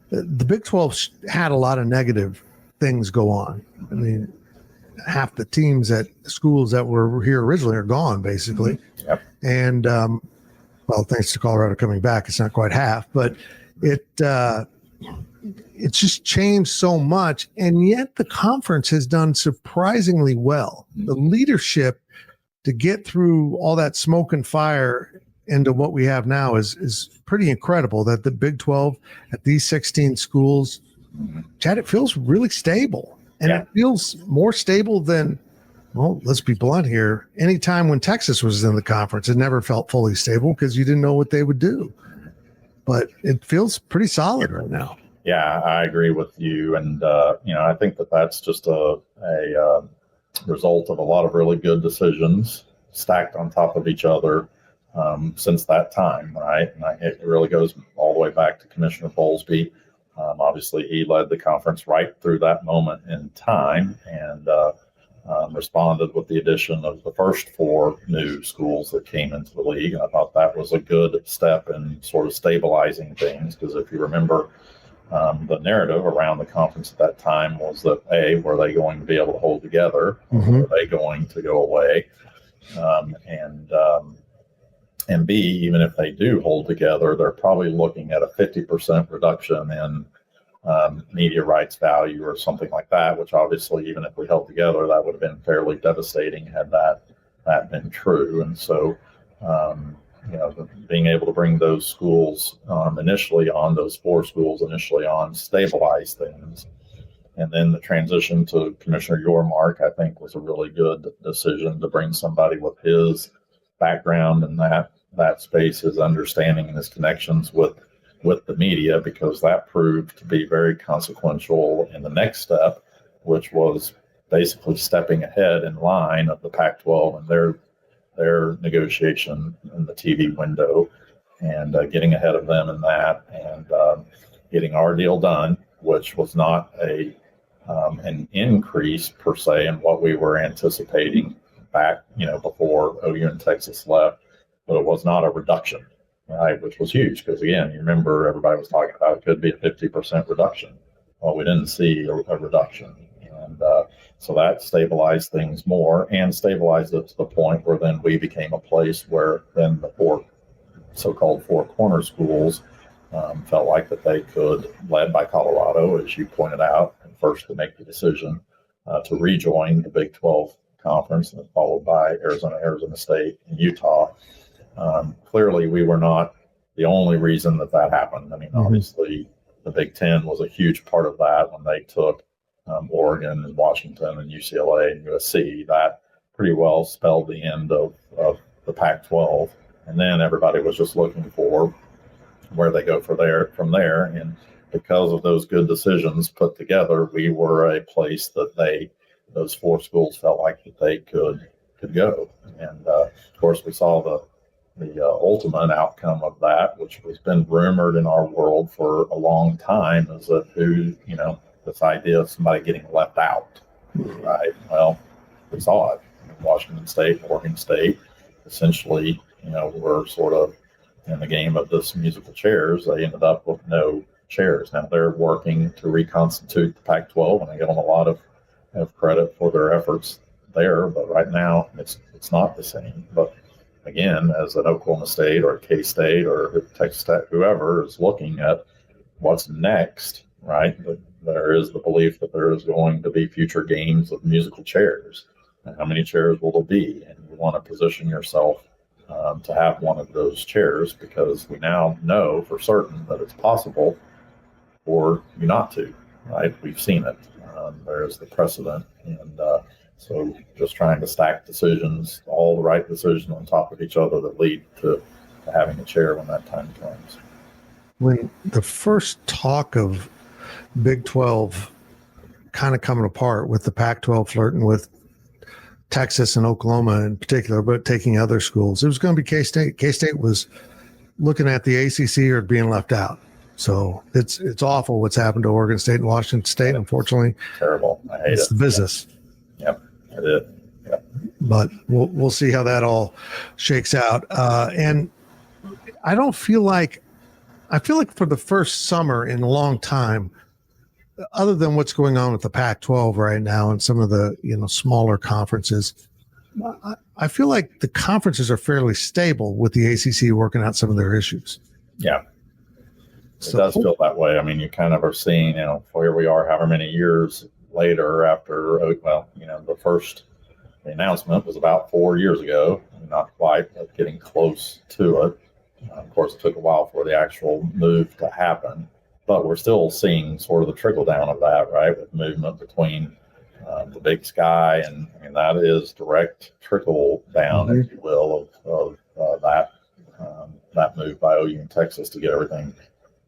The Big 12 had a lot of negative things go on. I mean, half the teams at schools that were here originally are gone, basically. And thanks to Colorado coming back, it's not quite half, but it's just changed so much, and yet the conference has done surprisingly well. The leadership to get through all that smoke and fire into what we have now is pretty incredible. That the Big 12 at these 16 schools, Chad, it feels really stable, and it feels more stable than, well, let's be blunt here. Anytime when Texas was in the conference, it never felt fully stable because you didn't know what they would do. But it feels pretty solid right now. Yeah, I agree with you. And, I think that's just a result of a lot of really good decisions stacked on top of each other since that time, right? And it really goes all the way back to Commissioner Bowlesby. Obviously, he led the conference right through that moment in time and responded with the addition of the first 4 new schools that came into the league. And I thought that was a good step in sort of stabilizing things, because if you remember, the narrative around the conference at that time was that A, were they going to be able to hold together? Or were they going to go away? And B, even if they do hold together, they're probably looking at a 50% reduction in media rights value or something like that, which obviously, even if we held together, that would have been fairly devastating had that been true. And so, being able to bring those schools initially on, those 4 schools initially on, stabilize things, And then the transition to Commissioner Yormark, I think, was a really good decision to bring somebody with his background in that space, his understanding and his connections with the media, because that proved to be very consequential in the next step, which was basically stepping ahead in line of the Pac-12 and their negotiation in the TV window, and getting ahead of them in that, and getting our deal done, which was not an increase per se in what we were anticipating back, before OU and Texas left, but it was not a reduction, right? Which was huge, because again, you remember everybody was talking about it could be a 50% reduction. Well, we didn't see a reduction, and so that stabilized things more, and stabilized it to the point where then we became a place where then the so-called four corner schools felt like that they could, led by Colorado, as you pointed out, and first to make the decision to rejoin the Big 12 conference, and followed by Arizona State, and Utah. Clearly, we were not the only reason that happened. I mean, obviously, the Big Ten was a huge part of that when they took Oregon and Washington and UCLA and USC. That pretty well spelled the end of the Pac-12. And then everybody was just looking for where they go from there. And because of those good decisions put together, we were a place that those four schools felt like that they could go. And of course, we saw the ultimate outcome of that, which has been rumored in our world for a long time, is that this idea of somebody getting left out, right? Well, we saw it. Washington State, Oregon State, essentially, were sort of in the game of this musical chairs. They ended up with no chairs. Now they're working to reconstitute the Pac-12, and I give them a lot of credit for their efforts there. But right now, it's not the same. But again, as an Oklahoma State or a K-State or Texas Tech, whoever is looking at what's next, right? There is the belief that there is going to be future games of musical chairs. And how many chairs will there be? And you want to position yourself to have one of those chairs, because we now know for certain that it's possible for you not to, right? We've seen it. There's the precedent. And so just trying to stack decisions, all the right decisions on top of each other that lead to having a chair when that time comes. When the first talk of Big 12 kind of coming apart, with the Pac-12 flirting with Texas and Oklahoma in particular, but taking other schools, it was going to be K-State. K-State was looking at the ACC or being left out. So it's awful what's happened to Oregon State and Washington State. Unfortunately, terrible. I hate it's the business. Yep, it is. Yep. But we'll see how that all shakes out. And I feel like for the first summer in a long time, other than what's going on with the Pac-12 right now and some of the smaller conferences, I feel like the conferences are fairly stable with the ACC working out some of their issues. Yeah, it does feel that way. I mean, you kind of are seeing, here we are, however many years later after, the announcement was about 4 years ago, not quite, but getting close to it. Of course, it took a while for the actual move to happen, but we're still seeing sort of the trickle down of that, right? With movement between the Big Sky, and that is direct trickle down, if you will, of that move by OU in Texas to get everything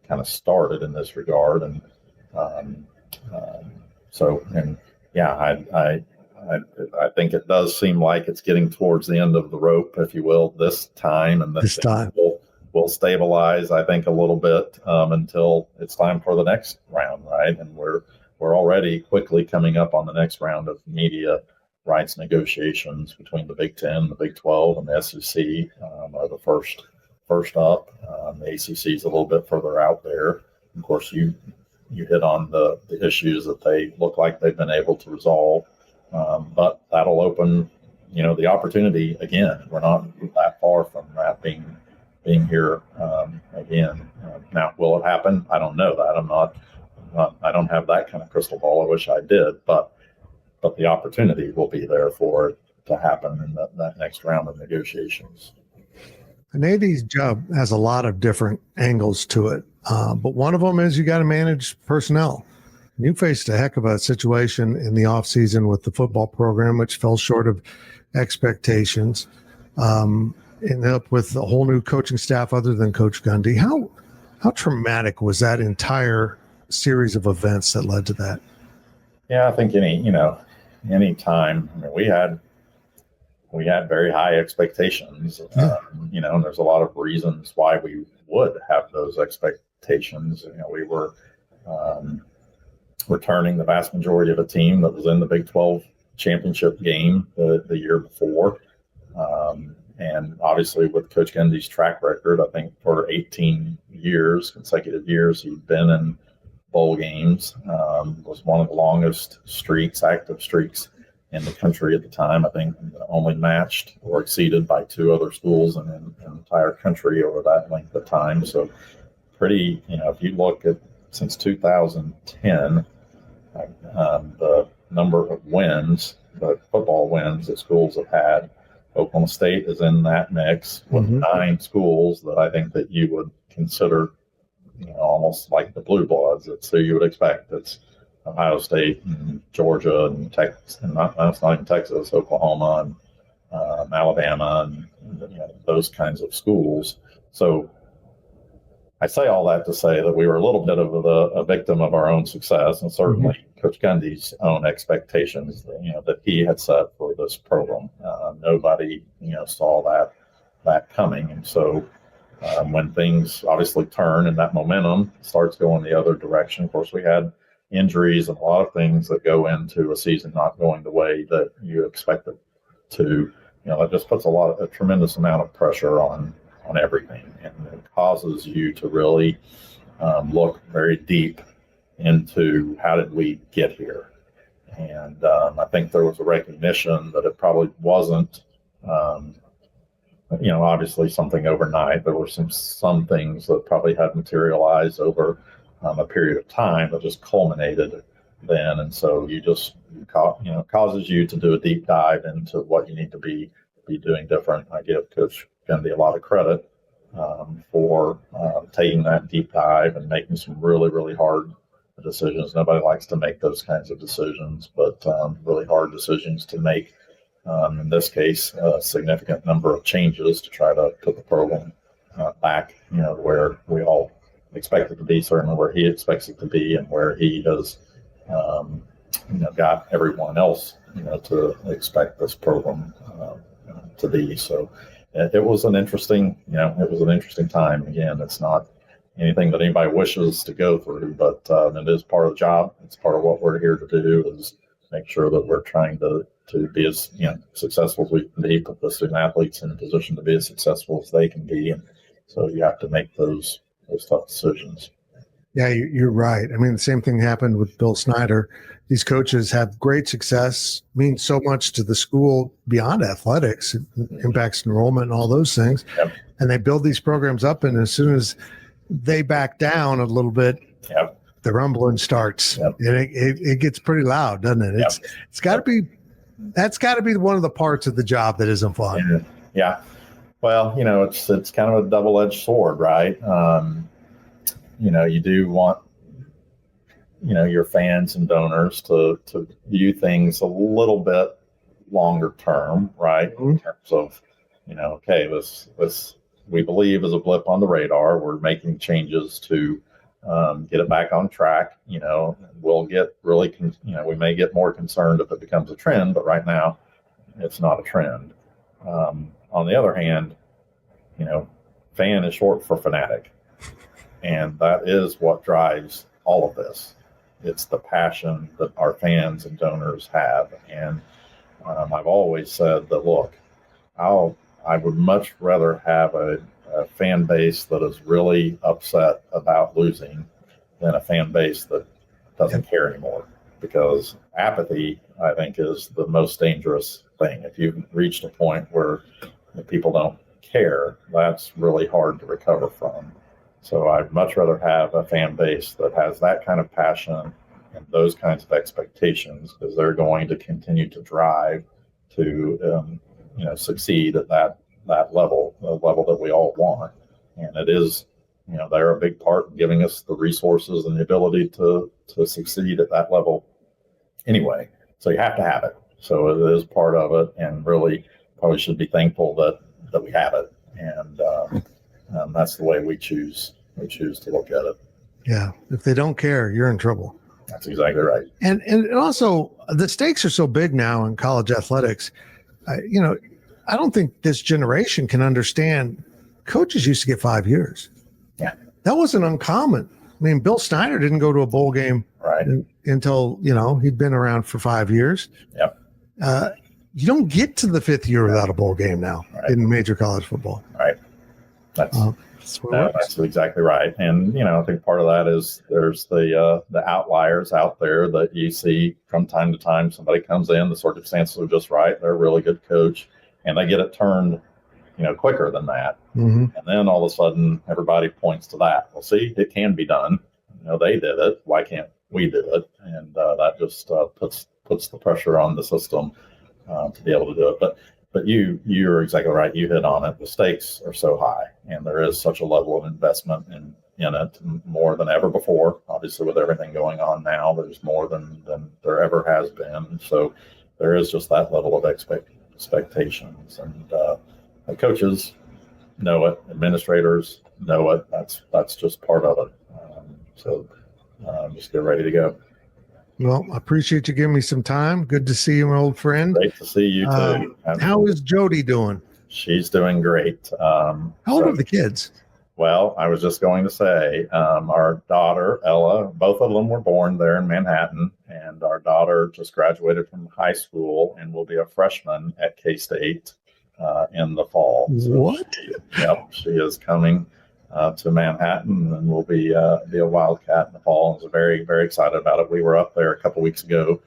kind of started in this regard. And I think it does seem like it's getting towards the end of the rope, if you will, this time, and this time will stabilize, I think, a little bit until it's time for the next round, right? And we're already quickly coming up on the next round of media rights negotiations between the Big Ten, the Big 12, and the SEC are the first up. The ACC is a little bit further out there. Of course, you hit on the issues that they look like they've been able to resolve, but that'll open, the opportunity again. We're not that far from that being here again. Now, will it happen? I don't know that. I don't have that kind of crystal ball. I wish I did, but the opportunity will be there for it to happen in that next round of negotiations. An AD's job has a lot of different angles to it, but one of them is you got to manage personnel. You faced a heck of a situation in the offseason with the football program, which fell short of expectations. Ended up with a whole new coaching staff other than Coach Gundy. How traumatic was that entire series of events that led to that? Yeah, I think any time, we had very high expectations, and there's a lot of reasons why we would have those expectations. We were returning the vast majority of a team that was in the Big 12 championship game the year before. And obviously with Coach Gundy's track record, I think for 18 consecutive years, he'd been in bowl games, was one of the longest active streaks in the country at the time. I think only matched or exceeded by two other schools in the entire country over that length of time. So pretty, if you look at since 2010, the number of wins, the football wins that schools have had, Oklahoma State is in that mix with 9 schools that I think that you would consider, almost like the blue bloods. It's who you would expect. It's Ohio State and Georgia and Texas, and that's not even Texas, Oklahoma and Alabama and those kinds of schools. So I say all that to say that we were a little bit of a victim of our own success, and certainly Coach Gundy's own expectations that he had set for this program. Nobody saw that coming, and so when things obviously turn and that momentum starts going the other direction, of course we had injuries and a lot of things that go into a season not going the way that you expect it to. That just puts a tremendous amount of pressure on everything, and it causes you to really look very deep into how did we get here. And I think there was a recognition that it probably wasn't, obviously something overnight. There were some things that probably had materialized over a period of time that just culminated then. And so causes you to do a deep dive into what you need to be doing different. I give Coach Gundy a lot of credit for taking that deep dive and making some really, really hard decisions. Nobody likes to make those kinds of decisions, but really hard decisions to make. In this case, a significant number of changes to try to put the program back, where we all expect it to be, certainly where he expects it to be, and where he has, got everyone else, to expect this program to be. So it was an interesting time. Again, it's not anything that anybody wishes to go through, but it is part of the job. It's part of what we're here to do, is make sure that we're trying to be as successful as we can be, put the student athletes in a position to be as successful as they can be. And so you have to make those tough decisions. Yeah, you're right. I mean, the same thing happened with Bill Snyder. These coaches have great success, means so much to the school beyond athletics, it impacts enrollment and all those things. Yep. And they build these programs up, and as soon as they back down a little bit, the rumbling starts. Yep. It gets pretty loud, doesn't it? Yep. It's got to be. That's got to be one of the parts of the job that isn't fun. Yeah. Well, it's kind of a double-edged sword, right? You do want, your fans and donors to view things a little bit longer term, right? In terms of, okay, this we believe is a blip on the radar. We're making changes to get it back on track. We'll get really, we may get more concerned if it becomes a trend, but right now it's not a trend. On the other hand, fan is short for fanatic. And that is what drives all of this. It's the passion that our fans and donors have. And I've always said that, look, I would much rather have a fan base that is really upset about losing than a fan base that doesn't care anymore. Because apathy, I think, is the most dangerous thing. If you've reached a point where people don't care, that's really hard to recover from. So I'd much rather have a fan base that has that kind of passion and those kinds of expectations, because they're going to continue to drive to, succeed at that level, the level that we all want. And it is, they're a big part in giving us the resources and the ability to succeed at that level anyway. So you have to have it. So it is part of it, and really probably should be thankful that we have it. And that's the way we choose to look at it. Yeah. If they don't care, you're in trouble. That's exactly right. And also the stakes are so big now in college athletics. I don't think this generation can understand. Coaches used to get 5 years. Yeah. That wasn't uncommon. I mean, Bill Snyder didn't go to a bowl game until, he'd been around for 5 years. Yep. You don't get to the 5th year without a bowl game now in major college football. Right. That's exactly right. And, I think part of that is there's the outliers out there that you see from time to time. Somebody comes in, the circumstances are just right. They're a really good coach, and they get it turned, quicker than that. Mm-hmm. And then all of a sudden, everybody points to that. Well, see, it can be done. They did it. Why can't we do it? And that just puts the pressure on the system to be able to do it. But you're exactly right. You hit on it. The stakes are so high, and there is such a level of investment in it, more than ever before. Obviously, with everything going on now, there's more than there ever has been. So there is just that level of expectations, and the coaches know it. Administrators know it. That's just part of it. So just get ready to go. Well, I appreciate you giving me some time. Good to see you, my old friend. Great to see you too. How is Jodi doing? She's doing great. How old are the kids? Well, I was just going to say, our daughter, Ella, both of them were born there in Manhattan, and our daughter just graduated from high school and will be a freshman at K-State in the fall. So what? She is coming to Manhattan and will be a Wildcat in the fall. I was very, very excited about it. We were up there a couple weeks ago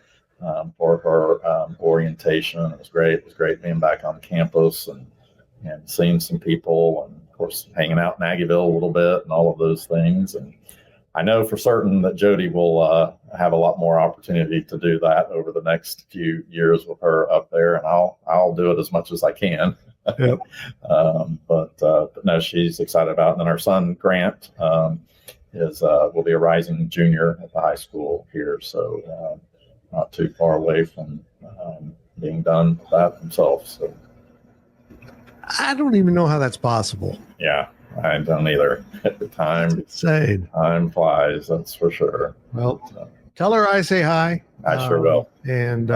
for her orientation. It was great. It was great being back on campus and seeing some people, and of course hanging out in Aggieville a little bit and all of those things. And I know for certain that Jodi will have a lot more opportunity to do that over the next few years with her up there, and I'll do it as much as I can. Yep. But no, she's excited about it. And then our son Grant will be a rising junior at the high school here, so not too far away from being done with that himself. So I don't even know how that's possible. Yeah, I don't either. At the time flies, that's for sure. Well, tell her I say hi. I sure will. And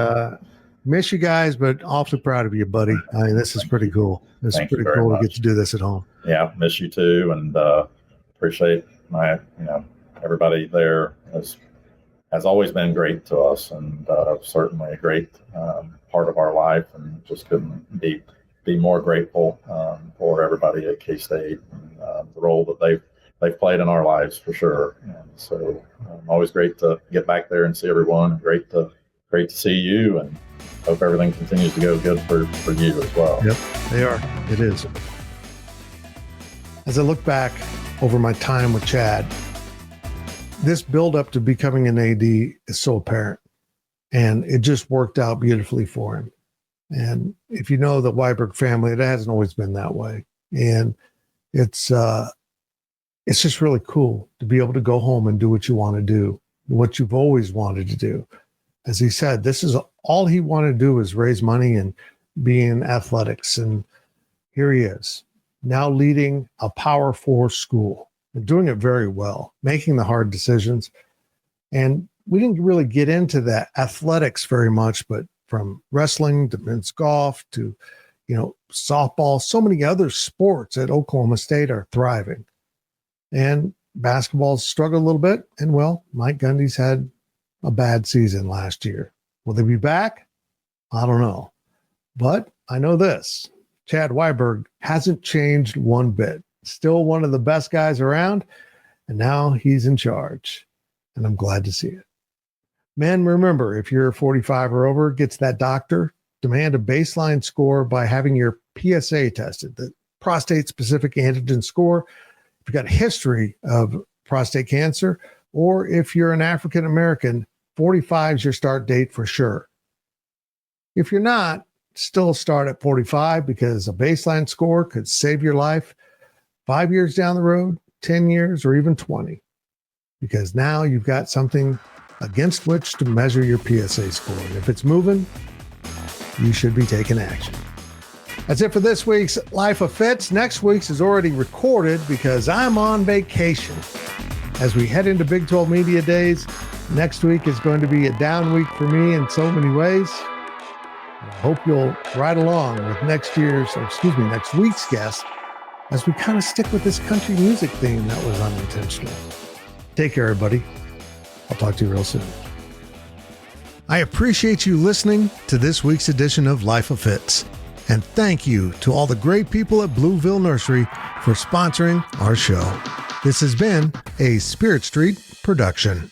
miss you guys, but awfully proud of you, buddy. I mean, this is pretty cool. This is pretty cool to get to do this at home. Yeah, miss you too, and appreciate everybody there has always been great to us, and certainly a great part of our life, and just couldn't be more grateful for everybody at K-State and the role that they've played in our lives for sure. And so always great to get back there and see everyone. Great to see you, and hope everything continues to go good for you as well. Yep, they are. It is. As I look back over my time with Chad, this build up to becoming an AD is so apparent, and it just worked out beautifully for him. And if you know the Weiberg family, it hasn't always been that way. And it's just really cool to be able to go home and do what you want to do, what you've always wanted to do. As he said, this is all he wanted to do is raise money and be in athletics. And here he is, now leading a Power 4 school and doing it very well, making the hard decisions. And we didn't really get into that athletics very much, but from wrestling to men's golf to, softball, so many other sports at Oklahoma State are thriving. And basketball's struggled a little bit. And well, Mike Gundy's had a bad season last year. Will they be back? I don't know. But I know this, Chad Weiberg hasn't changed one bit. Still one of the best guys around. And now he's in charge. And I'm glad to see it. Men, remember, if you're 45 or over, gets that doctor, demand a baseline score by having your PSA tested, the prostate-specific antigen score. If you've got a history of prostate cancer, or if you're an African-American, 45 is your start date for sure. If you're not, still start at 45 because a baseline score could save your life. 5 years down the road, 10 years, or even 20, because now you've got something against which to measure your PSA score. And if it's moving, you should be taking action. That's it for this week's Life of Fitz. Next week's is already recorded because I'm on vacation. As we head into Big 12 Media Days, next week is going to be a down week for me in so many ways. I hope you'll ride along with next week's guest as we kind of stick with this country music theme that was unintentional. Take care, everybody. I'll talk to you real soon. I appreciate you listening to this week's edition of Life of Fitz. And thank you to all the great people at Blueville Nursery for sponsoring our show. This has been a Spirit Street production.